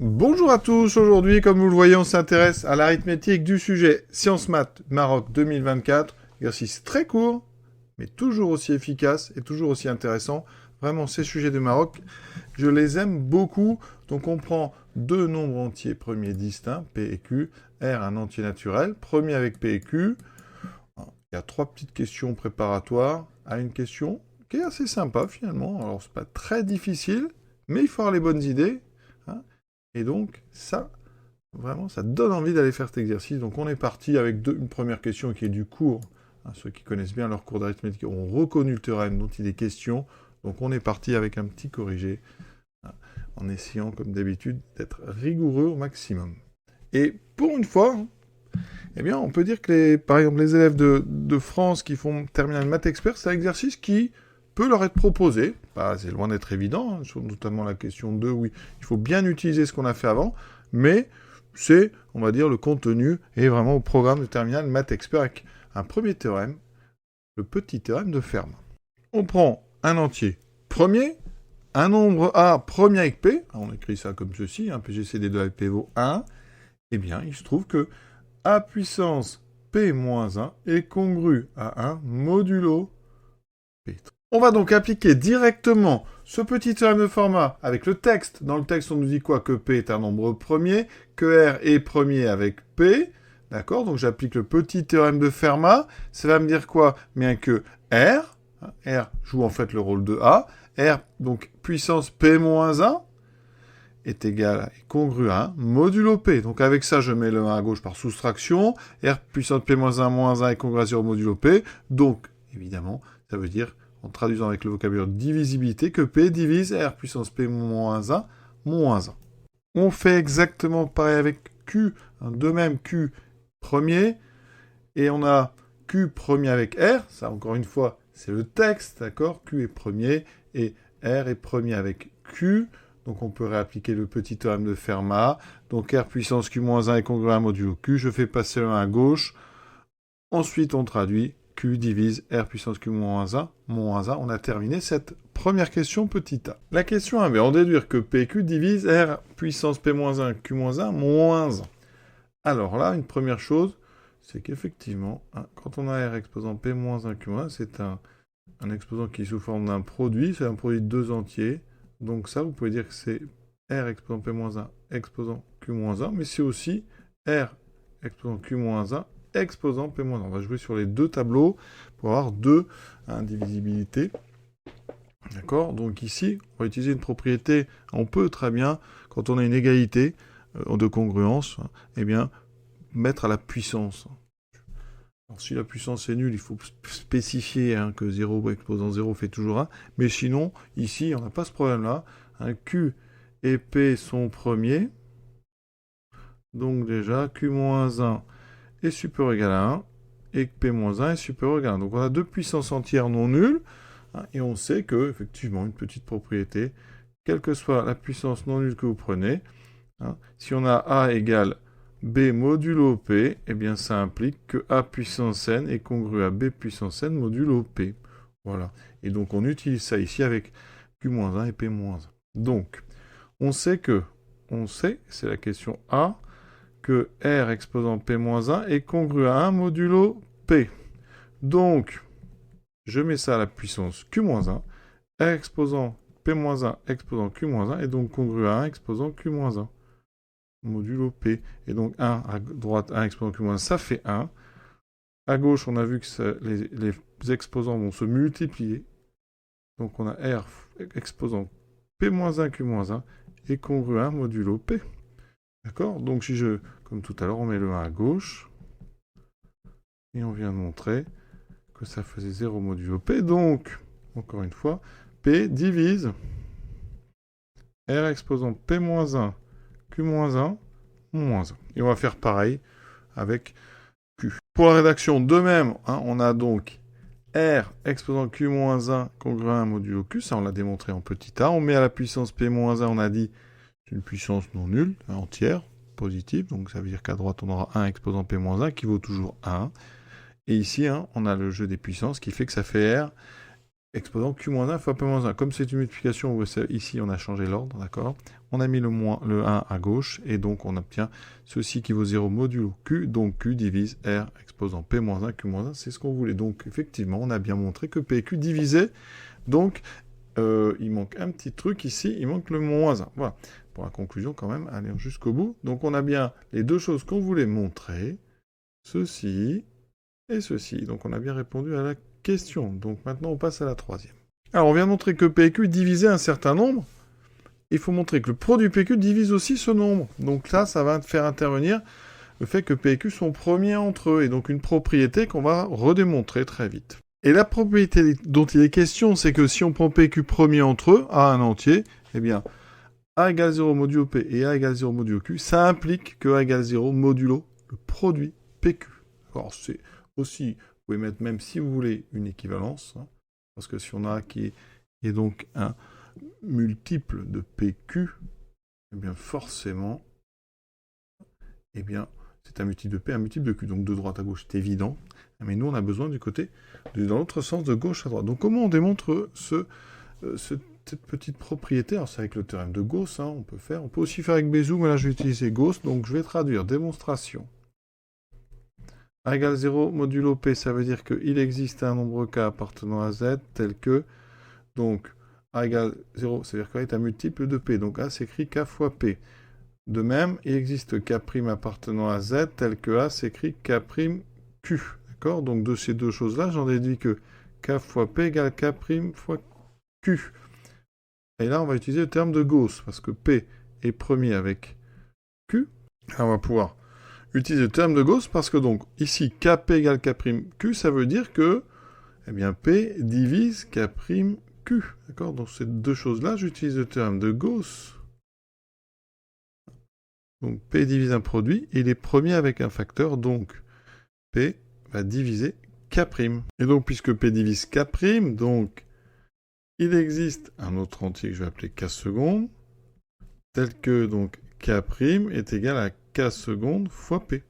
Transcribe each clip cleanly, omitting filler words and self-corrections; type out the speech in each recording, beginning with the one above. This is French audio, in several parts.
Bonjour à tous, aujourd'hui, comme vous le voyez, on s'intéresse à l'arithmétique du sujet Sciences Maths Maroc 2024. Exercice très court, mais toujours aussi efficace et toujours aussi intéressant. Vraiment, ces sujets de Maroc, je les aime beaucoup. Donc on prend deux nombres entiers premiers distincts, P et Q, R un entier naturel, premier avec P et Q. Il y a trois petites questions préparatoires à une question qui est assez sympa finalement. Alors c'est pas très difficile, mais il faut avoir les bonnes idées. Hein. Et donc, ça, vraiment, ça donne envie d'aller faire cet exercice. Donc, on est parti avec une première question qui est du cours. Hein, ceux qui connaissent bien leur cours d'arithmétique ont reconnu le théorème dont il est question. Donc, on est parti avec un petit corrigé, hein, en essayant, comme d'habitude, d'être rigoureux au maximum. Et pour une fois, eh bien, on peut dire que, par exemple, les élèves de France qui font terminale maths expert, c'est un exercice qui peut leur être proposé. Bah, c'est loin d'être évident, hein, sur notamment la question 2, oui, il faut bien utiliser ce qu'on a fait avant, mais c'est, on va dire, le contenu est vraiment au programme de terminale maths expert avec un premier théorème, le petit théorème de Fermat. On prend un entier premier, un nombre A premier avec P, on écrit ça comme ceci, hein, PGCD2 avec P vaut 1, eh bien, il se trouve que A puissance P moins 1 est congru à 1 modulo P. On va donc appliquer directement ce petit théorème de Fermat avec le texte. Dans le texte, on nous dit quoi? Que P est un nombre premier, que R est premier avec P. D'accord? Donc j'applique le petit théorème de Fermat. Ça va me dire quoi? Bien que R, R joue en fait le rôle de A, R, donc puissance P-1, est égal à, congru à 1 modulo P. Donc avec ça, je mets le 1 à gauche par soustraction. R puissance P-1 moins 1 est congru à 0 modulo P. Donc, évidemment, ça veut dire, en traduisant avec le vocabulaire divisibilité, que P divise R puissance P moins 1 moins 1. On fait exactement pareil avec Q. De même, Q premier. Et on a Q premier avec R. Ça, encore une fois, c'est le texte, d'accord? Q est premier et R est premier avec Q. Donc on peut réappliquer le petit théorème de Fermat. Donc R puissance Q-1 est congru à 1 modulo Q. Je fais passer le 1 à gauche. Ensuite, on traduit Q divise R puissance Q-1 moins 1. On a terminé cette première question petit a. La question 1b, on déduire que PQ divise R puissance P-1 Q-1 moins 1. Alors là, une première chose, c'est qu'effectivement, quand on a R exposant P-1 Q-1, c'est un exposant qui est sous forme d'un produit, c'est un produit de deux entiers. Donc ça, vous pouvez dire que c'est R exposant P-1 exposant Q-1, mais c'est aussi R exposant Q-1 exposant P-1. On va jouer sur les deux tableaux pour avoir deux indivisibilités. D'accord? Donc ici, on va utiliser une propriété. On peut très bien, quand on a une égalité de congruence, eh bien, mettre à la puissance. Alors, si la puissance est nulle, il faut spécifier que 0 exposant 0 fait toujours 1. Mais sinon, ici, on n'a pas ce problème-là. Q et P sont premiers. Donc déjà, Q-1 est supérieur ou égal à 1. Et P-1 est supérieur ou égal à 1. Donc on a deux puissances entières non nulles. Et on sait que, effectivement, une petite propriété, quelle que soit la puissance non nulle que vous prenez, si on a A égale B modulo P, eh bien ça implique que A puissance n est congru à B puissance n modulo P. Voilà. Et donc on utilise ça ici avec Q-1 et P-1. Donc, c'est la question A, que R exposant P-1 est congru à 1 modulo P. Donc, je mets ça à la puissance Q-1, R exposant P-1 exposant Q-1 est donc congru à 1 exposant Q-1 modulo P. Et donc 1 à droite, 1 exposant Q-1, ça fait 1. À gauche, on a vu que les exposants vont se multiplier. Donc on a R exposant P-1, Q-1 est congru à 1 modulo P. D'accord? Donc si comme tout à l'heure, on met le 1 à gauche. Et on vient de montrer que ça faisait 0 modulo P. Donc, encore une fois, P divise R exposant P-1, Q-1, moins 1. Et on va faire pareil avec Q. Pour la rédaction, de même, on a donc R exposant Q-1 congru à 1 modulo Q. Ça, on l'a démontré en petit a. On met à la puissance P-1, on a dit, c'est une puissance non nulle, entière, positive. Donc ça veut dire qu'à droite, on aura 1 exposant P-1 qui vaut toujours 1. Et ici, on a le jeu des puissances qui fait que ça fait R exposant Q-1 fois P-1. Comme c'est une multiplication, ici on a changé l'ordre, d'accord? On a mis le 1 à gauche, et donc on obtient ceci qui vaut 0 modulo Q, donc Q divise R exposant P-1, Q-1, c'est ce qu'on voulait. Donc effectivement, on a bien montré que P et Q divisaient, donc il manque un petit truc ici, il manque le moins 1. Voilà, pour la conclusion quand même, allez jusqu'au bout. Donc on a bien les deux choses qu'on voulait montrer, ceci et ceci. Donc on a bien répondu à la question. Donc maintenant on passe à la troisième. Alors on vient de montrer que P et Q divisaient un certain nombre. Il faut montrer que le produit P et Q divise aussi ce nombre. Donc là, ça va faire intervenir le fait que P et Q sont premiers entre eux. Et donc une propriété qu'on va redémontrer très vite. Et la propriété dont il est question, c'est que si on prend P et Q premiers entre eux, A un entier, eh bien A égale 0 modulo P et A égale 0 modulo Q, ça implique que A égale 0 modulo le produit PQ. Alors c'est aussi, vous pouvez mettre même si vous voulez une équivalence, hein, parce que si on a A qui est donc un multiple de PQ, eh bien forcément, eh bien c'est un multiple de P, un multiple de Q. Donc de droite à gauche, c'est évident. Mais nous, on a besoin du côté, dans l'autre sens, de gauche à droite. Donc comment on démontre cette petite propriété? Alors c'est avec le théorème de Gauss, hein, on peut faire. On peut aussi faire avec Bézout, mais là je vais utiliser Gauss. Donc je vais traduire démonstration. A égale 0 modulo P, ça veut dire qu'il existe un nombre K appartenant à Z tel que, donc A égale 0, ça veut dire K est un multiple de P. Donc A s'écrit K fois P. De même, il existe K' appartenant à Z tel que A s'écrit K' Q. D'accord? Donc de ces deux choses-là, j'en déduis que K fois P égale K' fois Q. Et là, on va utiliser le terme de Gauss, parce que P est premier avec Q. Là, on va pouvoir utiliser le terme de Gauss, parce que donc, ici, Kp égale K'Q, ça veut dire que, eh bien, P divise K'Q. D'accord? Donc ces deux choses-là, j'utilise le terme de Gauss. Donc P divise un produit, et il est premier avec un facteur, donc P va diviser K'. Et donc, puisque P divise K', donc, il existe un autre entier que je vais appeler K seconde, tel que, donc, K' est égal à K seconde fois P.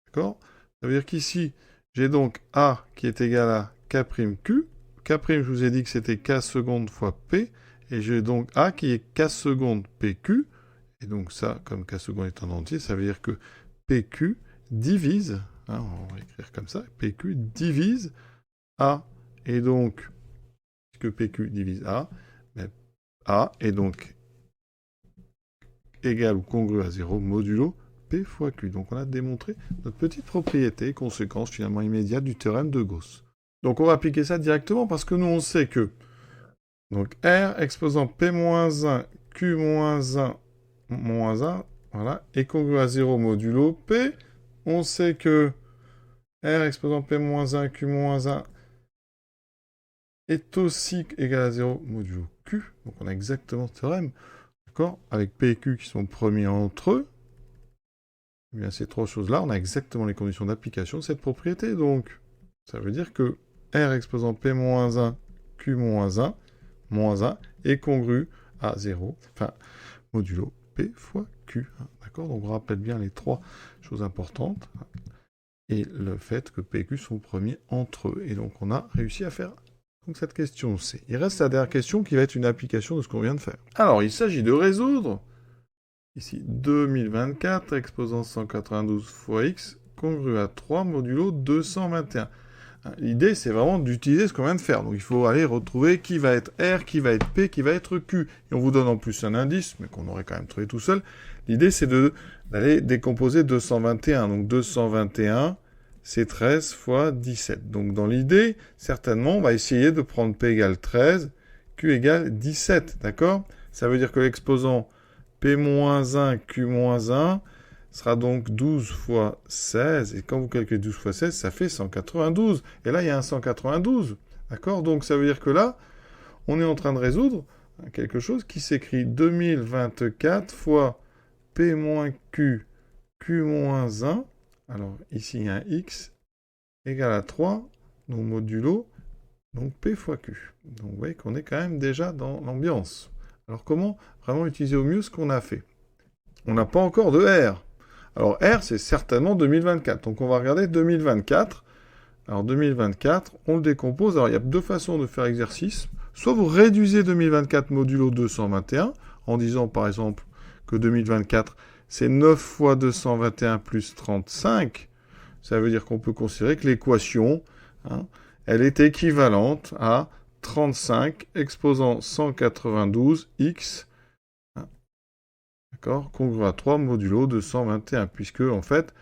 D'accord? Ça veut dire qu'ici, j'ai donc A qui est égal à K'Q. K', je vous ai dit que c'était K seconde fois P, et j'ai donc A qui est K seconde PQ, et donc ça, comme K seconde est un entier, ça veut dire que PQ divise, hein, on va écrire comme ça, PQ divise A, et donc, puisque PQ divise A, ben, A est donc égal ou congru à 0 modulo P fois Q. Donc on a démontré notre petite propriété, conséquence finalement immédiate du théorème de Gauss. Donc on va appliquer ça directement parce que nous on sait que donc R exposant P-1, Q-1, -1, voilà, est congru à 0 modulo P. On sait que R exposant P-1, Q-1 est aussi égal à 0 modulo Q. Donc on a exactement ce théorème, d'accord, avec P et Q qui sont premiers entre eux. Eh bien ces trois choses-là, on a exactement les conditions d'application de cette propriété. Donc ça veut dire que R exposant P-1, Q-1, -1 est congru à 0, enfin, modulo P fois Q. D'accord? Donc on rappelle bien les trois choses importantes. Et le fait que P et Q sont premiers entre eux. Et donc on a réussi à faire donc, cette question C. Il reste la dernière question qui va être une application de ce qu'on vient de faire. Alors il s'agit de résoudre, ici 2024, exposant 192 fois x, congru à 3 modulo 221. L'idée, c'est vraiment d'utiliser ce qu'on vient de faire. Donc, il faut aller retrouver qui va être R, qui va être P, qui va être Q. Et on vous donne en plus un indice, mais qu'on aurait quand même trouvé tout seul. L'idée, c'est d'aller décomposer 221. Donc, 221, c'est 13 fois 17. Donc, dans l'idée, certainement, on va essayer de prendre P égale 13, Q égale 17. D'accord? Ça veut dire que l'exposant P-1, Q-1, sera donc 12 fois 16, et quand vous calculez 12 fois 16, ça fait 192. Et là, il y a un 192, d'accord? Donc ça veut dire que là, on est en train de résoudre quelque chose qui s'écrit 2024 fois P-Q, Q-1, alors ici, il y a un X, égale à 3, donc modulo, donc P fois Q. Donc vous voyez qu'on est quand même déjà dans l'ambiance. Alors comment vraiment utiliser au mieux ce qu'on a fait? On n'a pas encore de R. Alors R, c'est certainement 2024. Donc on va regarder 2024. Alors 2024, on le décompose. Alors il y a deux façons de faire exercice. Soit vous réduisez 2024 modulo 221, en disant par exemple que 2024, c'est 9 fois 221 plus 35. Ça veut dire qu'on peut considérer que l'équation, elle est équivalente à 35 exposant 192x, d'accord, congru à 3 modulo 221, puisque en fait,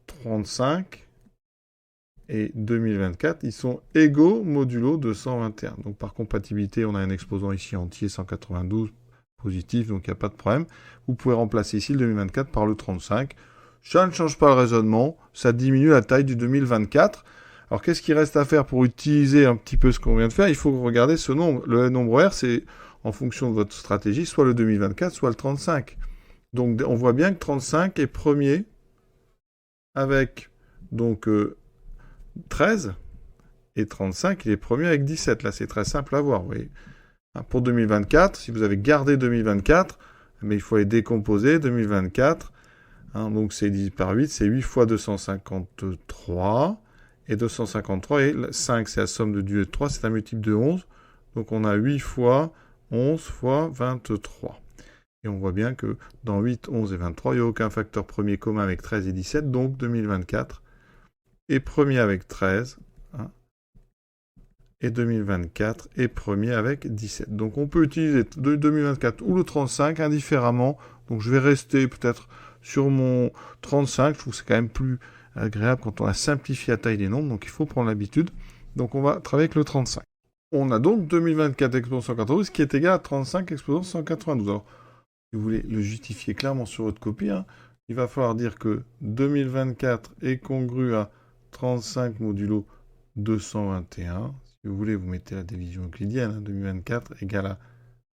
35 et 2024, ils sont égaux modulo 221. Donc par compatibilité, on a un exposant ici entier 192 positif, donc il n'y a pas de problème. Vous pouvez remplacer ici le 2024 par le 35. Ça ne change pas le raisonnement, ça diminue la taille du 2024. Alors qu'est-ce qu'il reste à faire pour utiliser un petit peu ce qu'on vient de faire? Il faut regarder ce nombre. Le nombre R, c'est en fonction de votre stratégie, soit le 2024, soit le 35. Donc on voit bien que 35 est premier avec donc 13 et 35, il est premier avec 17. Là, c'est très simple à voir, vous voyez. Pour 2024, si vous avez gardé 2024, mais il faut les décomposer. 2024, donc c'est divisé par 8, c'est 8 fois 253. Et 253, et 5, c'est la somme de 2 et 3, c'est un multiple de 11. Donc on a 8 fois 11 fois 23. Et on voit bien que dans 8, 11 et 23, il n'y a aucun facteur premier commun avec 13 et 17. Donc 2024 est premier avec 13. Et 2024 est premier avec 17. Donc on peut utiliser le 2024 ou le 35 indifféremment. Donc je vais rester peut-être sur mon 35. Je trouve que c'est quand même plus agréable quand on a simplifié la taille des nombres. Donc il faut prendre l'habitude. Donc on va travailler avec le 35. On a donc 2024 exposant 192 qui est égal à 35 exposant 192. Alors si vous voulez le justifier clairement sur votre copie, il va falloir dire que 2024 est congru à 35 modulo 221. Si vous voulez, vous mettez la division euclidienne. 2024 égale à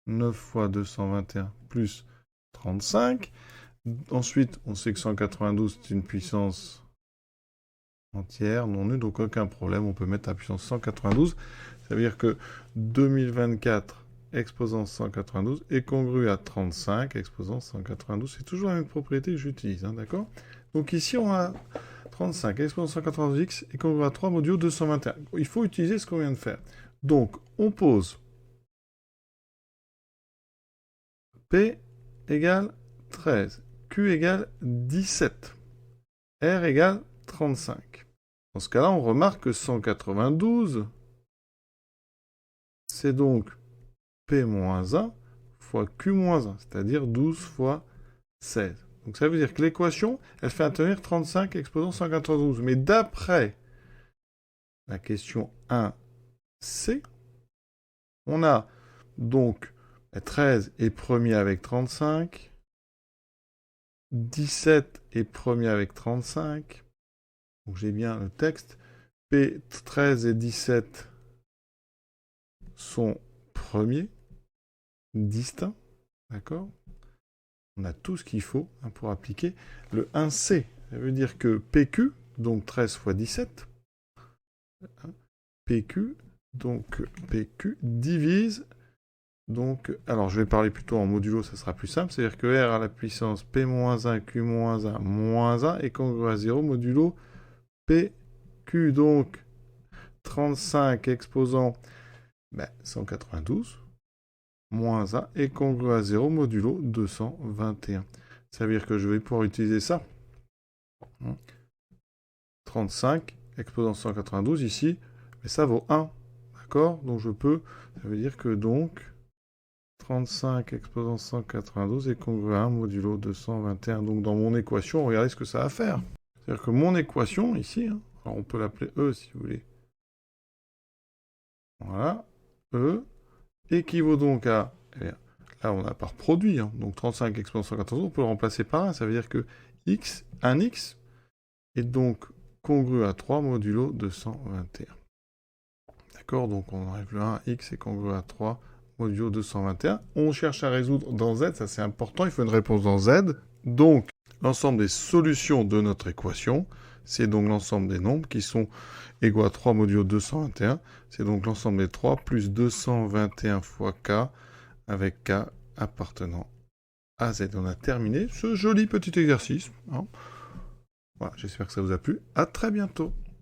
9 fois 221 plus 35. Ensuite, on sait que 192, c'est une puissance entière, non nulle, donc aucun problème. On peut mettre la puissance 192. Ça veut dire que 2024 exposant 192 est congru à 35 exposant 192. C'est toujours la même propriété que j'utilise, d'accord? Donc ici, on a 35 exposant 192x est congru à 3 modulo 221. Il faut utiliser ce qu'on vient de faire. Donc, on pose P égale 13, Q égale 17, R égale 35. Dans ce cas-là, on remarque que 192, c'est donc P-1 fois Q-1, c'est-à-dire 12 fois 16. Donc ça veut dire que l'équation, elle fait intervenir 35 exposant 192. Mais d'après la question 1C, on a donc 13 est premier avec 35, 17 est premier avec 35. Donc j'ai bien le texte. P13 et 17 sont premiers, distincts, d'accord? On a tout ce qu'il faut pour appliquer le 1C. Ça veut dire que PQ, donc 13 fois 17, PQ, donc PQ divise, donc, alors je vais parler plutôt en modulo, ça sera plus simple, c'est-à-dire que R à la puissance P-1, Q-1, moins 1 est congru à 0 modulo PQ, donc 35 exposant 192, moins 1 est congru à 0 modulo 221. Ça veut dire que je vais pouvoir utiliser ça. 35 exposant 192 ici, mais ça vaut 1. D'accord? Donc je peux, ça veut dire que donc 35 exposant 192 est congru à 1 modulo 221. Donc dans mon équation, regardez ce que ça va faire. C'est-à-dire que mon équation ici, alors on peut l'appeler E si vous voulez. Voilà, E équivaut donc à, là on a par produit, donc 35 exposant 192, on peut le remplacer par 1, ça veut dire que x, 1x, est donc congru à 3 modulo 221. D'accord, donc on enlève le 1, x est congru à 3 modulo 221. On cherche à résoudre dans Z, ça c'est important, il faut une réponse dans Z. Donc, l'ensemble des solutions de notre équation, c'est donc l'ensemble des nombres qui sont égaux à 3 modulo 221. C'est donc l'ensemble des 3 plus 221 fois k avec k appartenant à Z. On a terminé ce joli petit exercice. Voilà, j'espère que ça vous a plu. À très bientôt.